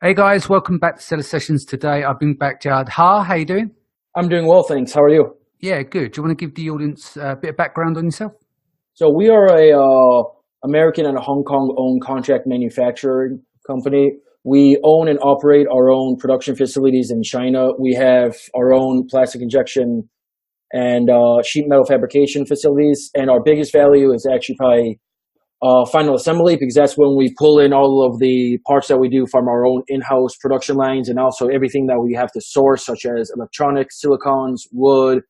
Hey guys, welcome back to Seller Sessions today. I've been backyard. How you doing? I'm doing well, thanks. How are you? Yeah, good. Do you want to give the audience a bit of background on yourself? So we are a American and Hong Kong owned contract manufacturing company. We own and operate our own production facilities in China. We have our own plastic injection and sheet metal fabrication facilities. And our biggest value is actually probably final assembly, because that's when we pull in all of the parts that we do from our own in-house production lines, and also everything that we have to source, such as electronics, silicones, wood,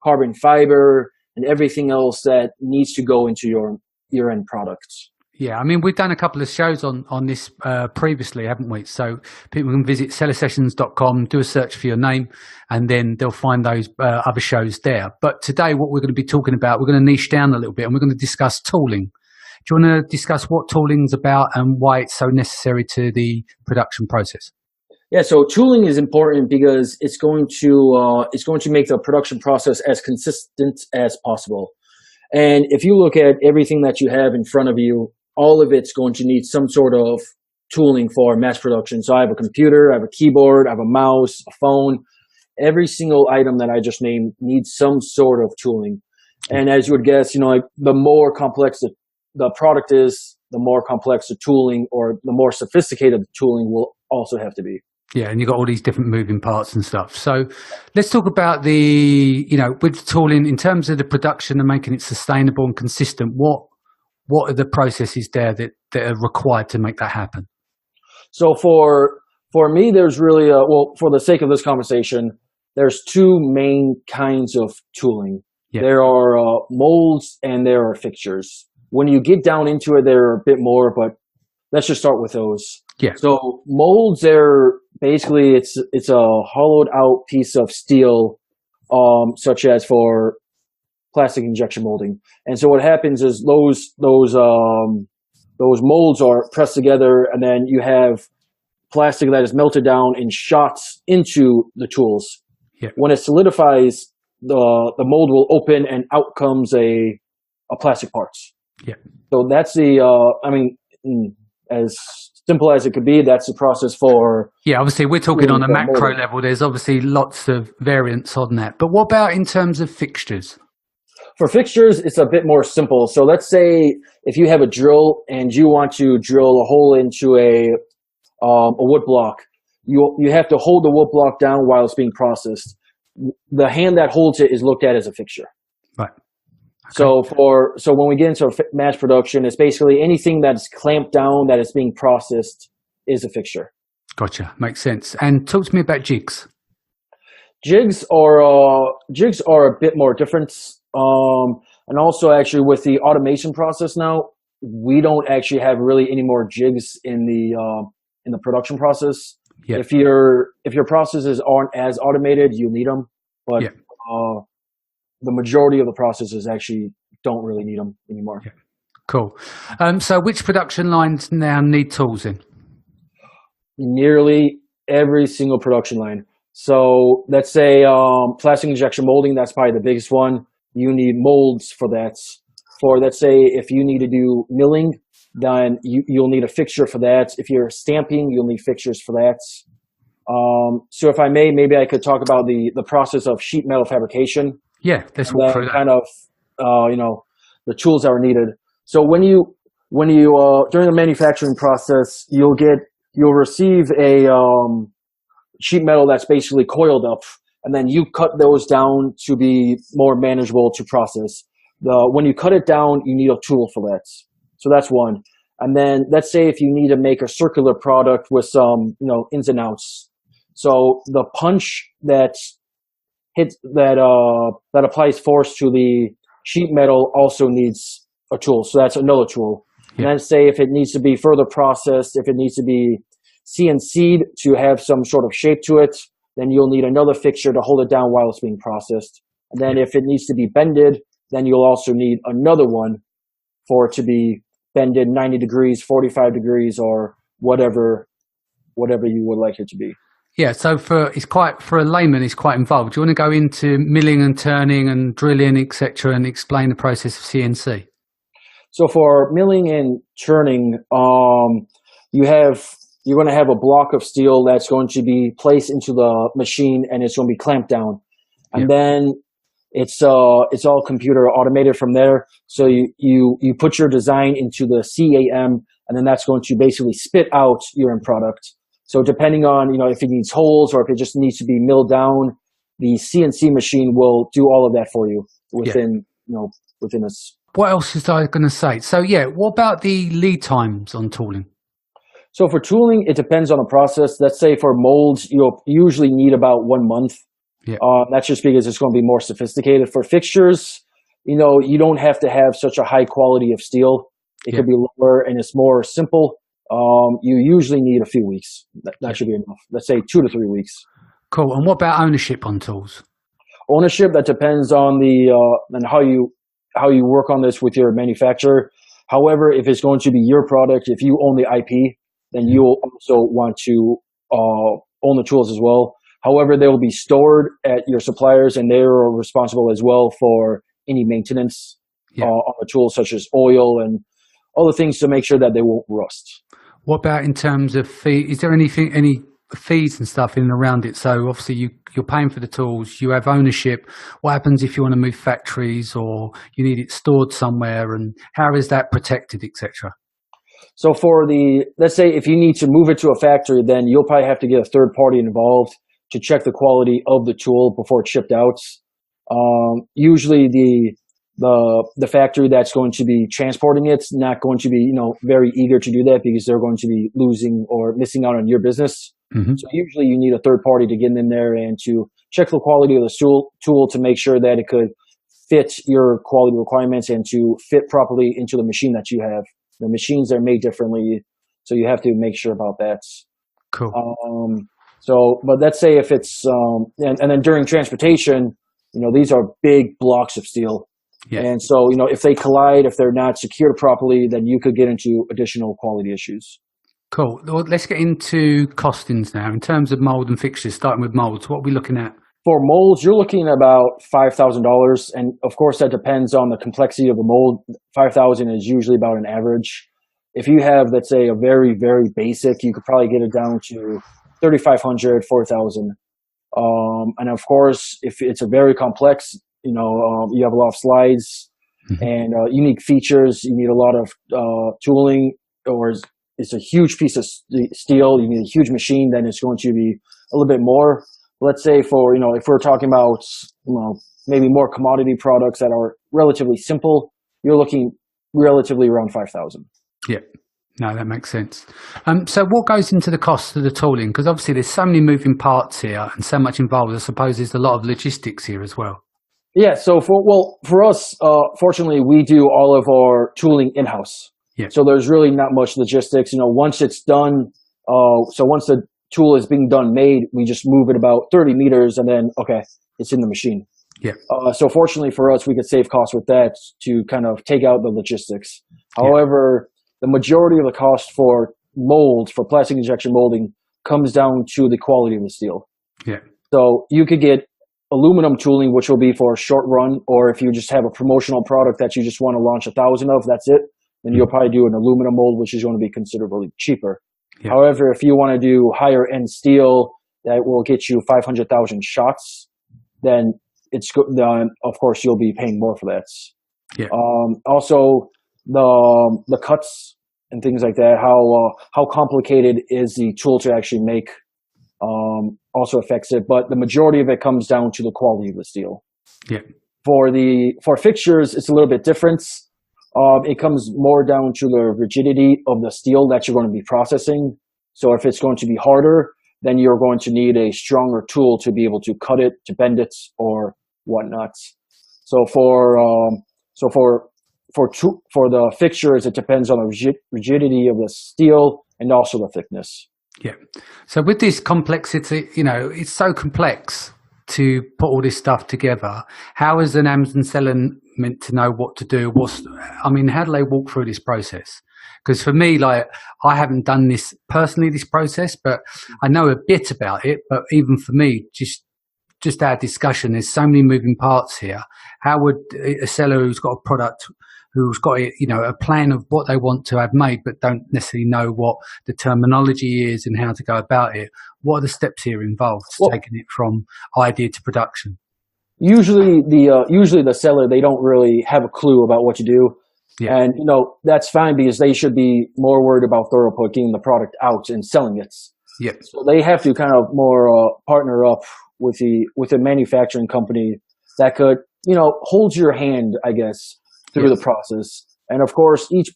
carbon fiber, and everything else that needs to go into your end products. Yeah, I mean, we've done a couple of shows on this previously, haven't we? So people can visit sellersessions.com, do a search for your name, and then they'll find those other shows there. But today, what we're going to be talking about, we're going to niche down a little bit, and we're going to discuss tooling. Do you want to discuss what tooling's about and why it's so necessary to the production process? Yeah, so tooling is important because it's going to make the production process as consistent as possible. And if you look at everything that you have in front of you, all of it's going to need some sort of tooling for mass production. So I have a computer, I have a keyboard, I have a mouse, a phone. Every single item that I just named needs some sort of tooling. And as you would guess, like the more complex the product is, the more complex the tooling or the more sophisticated the tooling will also have to be. Yeah, and you've got all these different moving parts and stuff. So let's talk about with tooling in terms of the production and making it sustainable and consistent. What are the processes there that are required to make that happen? So for me, there's really, for the sake of this conversation, there's two main kinds of tooling. Yeah. There are molds and there are fixtures. When you get down into it, there are a bit more, but let's just start with those. Yeah. So molds are basically it's a hollowed out piece of steel, such as for plastic injection molding. And so what happens is those molds are pressed together, and then you have plastic that is melted down in shots into the tools. Yeah. When it solidifies, the mold will open and out comes a plastic parts. Yeah. So that's as simple as it could be, that's the process for... Yeah, obviously we're talking on a macro level. There's obviously lots of variants on that. But what about in terms of fixtures? For fixtures, it's a bit more simple. So let's say if you have a drill and you want to drill a hole into a wood block, you have to hold the wood block down while it's being processed. The hand that holds it is looked at as a fixture. Right. Okay. So when we get into mass production, it's basically anything that's clamped down that is being processed is a fixture. Gotcha. Makes sense. And talk to me about jigs. Jigs are a bit more different. And also actually with the automation process now, we don't actually have really any more jigs in the production process. Yeah. If your processes aren't as automated, you need them, but yeah. The majority of the processes actually don't really need them anymore. Yeah. Cool. So which production lines now need tools in? Nearly every single production line. So let's say plastic injection molding, that's probably the biggest one. You need molds for that. For, let's say, if you need to do milling, then you'll need a fixture for that. If you're stamping, you'll need fixtures for that. So if I may, maybe I could talk about the process of sheet metal fabrication. Yeah, let's walk through that. Kind of, the tools that are needed. So when you during the manufacturing process, you'll receive a sheet metal that's basically coiled up, and then you cut those down to be more manageable to process. When you cut it down, you need a tool for that. So that's one. And then let's say if you need to make a circular product with some, ins and outs. So the punch that applies force to the sheet metal also needs a tool. So that's another tool. Yeah. And then say if it needs to be further processed, if it needs to be CNC'd to have some sort of shape to it, then you'll need another fixture to hold it down while it's being processed. And then if it needs to be bended, then you'll also need another one for it to be bended 90 degrees, 45 degrees, or whatever you would like it to be. Yeah, so for a layman, it's quite involved. Do you want to go into milling and turning and drilling, etc., and explain the process of CNC? So for milling and turning, you have you're going to have a block of steel that's going to be placed into the machine, and it's going to be clamped down. And then it's all computer automated from there. So you put your design into the CAM, and then that's going to basically spit out your end product. So depending on, if it needs holes or if it just needs to be milled down, the CNC machine will do all of that for you within us. What else is I going to say? So what about the lead times on tooling? So for tooling, it depends on the process. Let's say for molds, you'll usually need about 1 month. Yeah. That's just because it's going to be more sophisticated. For fixtures, you don't have to have such a high quality of steel. It could be lower and it's more simple. You usually need a few weeks. That should be enough. Let's say 2 to 3 weeks. Cool. And what about ownership on tools? Ownership, that depends on and how you work on this with your manufacturer. However, if it's going to be your product, if you own the IP, then you'll also want to own the tools as well. However, they will be stored at your suppliers, and they are responsible as well for any maintenance on the tools, such as oil and other things, to make sure that they won't rust. What about in terms of fee? Is there any fees and stuff in and around it? So obviously you're paying for the tools, you have ownership. What happens if you want to move factories or you need it stored somewhere, and how is that protected, etc.? So let's say if you need to move it to a factory, then you'll probably have to get a third party involved to check the quality of the tool before it's shipped out. Usually the factory that's going to be transporting it's not going to be, very eager to do that, because they're going to be losing or missing out on your business. Mm-hmm. So usually you need a third party to get in there and to check the quality of the tool to make sure that it could fit your quality requirements and to fit properly into the machine that you have. The machines are made differently, so you have to make sure about that. Cool. But let's say if it's, and then during transportation, these are big blocks of steel. Yeah. And so, if they collide, if they're not secured properly, then you could get into additional quality issues. Cool. Well, let's get into costings now. In terms of mold and fixtures, starting with molds, what are we looking at? For molds, you're looking at about $5,000. And of course, that depends on the complexity of the mold. $5,000 is usually about an average. If you have, let's say, a very, very basic, you could probably get it down to $3,500, $4,000. And of course, if it's a very complex, you have a lot of slides and unique features, you need a lot of tooling, or it's a huge piece of steel, you need a huge machine, then it's going to be a little bit more. Let's say for, if we're talking about, maybe more commodity products that are relatively simple, you're looking relatively around 5,000. Yeah. No, that makes sense. So what goes into the cost of the tooling? Because obviously there's so many moving parts here and so much involved. I suppose there's a lot of logistics here as well. Yeah. So for us, fortunately, we do all of our tooling in-house. Yeah. So there's really not much logistics. Once it's done, so once the tool is being made, we just move it about 30 meters and then, it's in the machine. Yeah. So fortunately for us, we could save costs with that to kind of take out the logistics. However, the majority of the cost for molds, for plastic injection molding, comes down to the quality of the steel. Yeah. So you could get aluminum tooling, which will be for a short run, or if you just have a promotional product that you just want to launch 1,000 of, that's it. Then you'll probably do an aluminum mold, which is going to be considerably cheaper. Yeah. However, if you want to do higher end steel that will get you 500,000 shots, then of course you'll be paying more for that. Yeah. Also, the cuts and things like that, how complicated is the tool to actually make, also affects it. But the majority of it comes down to the quality of the steel. Yeah. For fixtures, it's a little bit different. It comes more down to the rigidity of the steel that you're going to be processing. So if it's going to be harder, then you're going to need a stronger tool to be able to cut it, to bend it, or whatnot. So for the fixtures, it depends on the rigidity of the steel and also the thickness. Yeah. So with this complexity, it's so complex to put all this stuff together. How is an Amazon seller meant to know what to do? How do they walk through this process? Because for me, I haven't done this personally, this process, but I know a bit about it. But even for me, just our discussion, there's so many moving parts here. How would a seller who's got a product who's got a plan of what they want to have made, but don't necessarily know what the terminology is and how to go about it. What are the steps here involved, taking it from idea to production? Usually the seller, they don't really have a clue about what you do. Yeah. And, that's fine because they should be more worried about throughput, getting the product out and selling it. Yeah. So they have to kind of more partner up with a manufacturing company that could, hold your hand, I guess, through the process. And of course, each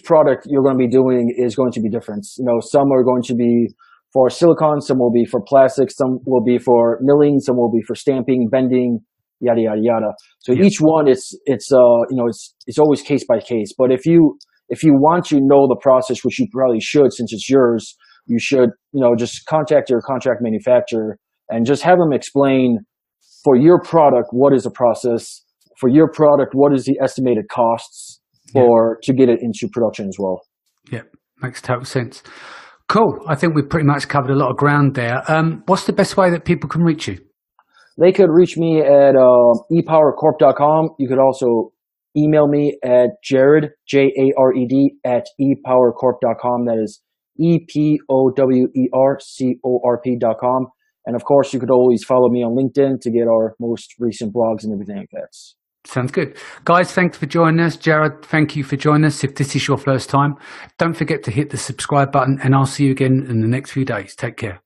product you're going to be doing is going to be different. Some are going to be for silicone, some will be for plastic, some will be for milling, some will be for stamping, bending, yada yada yada. So each one, it's always case by case. But if you want to know the process, which you probably should since it's yours, you should just contact your contract manufacturer and just have them explain for your product what is the process, for your product what is the estimated costs to get it into production as well. Yeah, makes total sense. Cool. I think we've pretty much covered a lot of ground there. What's the best way that people can reach you? They could reach me at epowercorp.com. You could also email me at Jared, Jared, at epowercorp.com. That is EPOWERCORP.com. And of course, you could always follow me on LinkedIn to get our most recent blogs and everything like that. Sounds good. Guys, thanks for joining us. Jared, thank you for joining us. If this is your first time, don't forget to hit the subscribe button, and I'll see you again in the next few days. Take care.